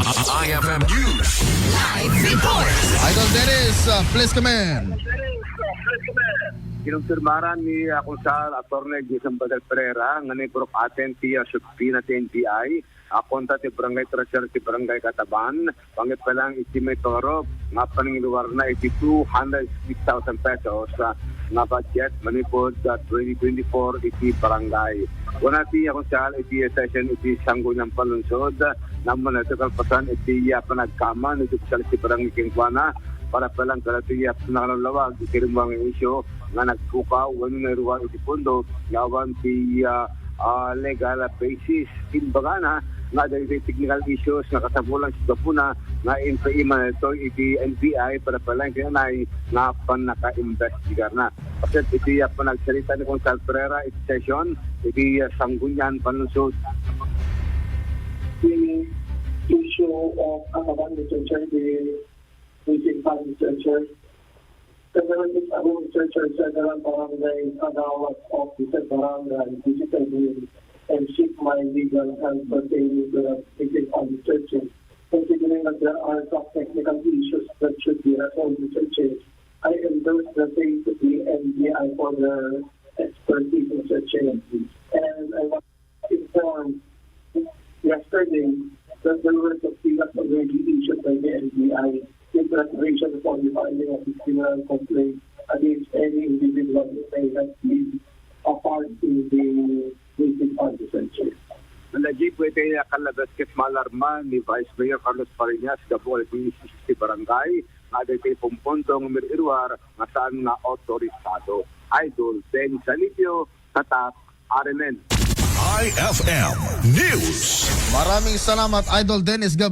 IFM News Live Report. Idol Dennis, please come in. Kinumpirmaran ni Konsal Atty. Jason Badal Pereira nga ni Brok Aten tiya Subpoena ti NBI Kontra ti Barangay Treasurer ti Barangay Cataban pangit pa lang estimate toro nga paningluwar na iti 206,000 pesos nga budget manipod 2024 iti barangay. Wala ti Konsal iti session iti sanggo ng palunsod naman na ito kalpasan iti panagkaman iti kusal ti Barangay Kingkwana para palang kalatiyap na Laoag ikirimang isyo nga nagpukaw wano na iruwa iti pondo lawan ti legal basis timbaga na nga dahil technical issues nga kasabulan sa Subpoena nga impaiman ito iti NBI para palang kinanay nga panaka-investigar na. Kasi iti panagsalita ni Konsal Pereira iti session iti sanggunyan panunsod. The issue of Cataban literature, the Philippine literature. Several literature, several barangay, Laoag officer barangay, visited me and seek my legal help pertaining to the Philippine literature. Considering that there are some technical issues that should be resolved in literature, I endorse the same to the NBI for their expertise in literature. And I was informed yesterday that there were some things already issued by the NBI in preparation for the filing of the criminal complaint against any individual who may have been a part in the basic legislature. Nalagi po ito yung kalabas kit malarma ni Vice Mayor Carlos Parinas gabo iti si barangay nga ito yung pumpuntong mirwar nga saan nga otorisado. Idol Dennis Alipio, Tatak, RMN. IFM News. Maraming salamat, Idol Dennis.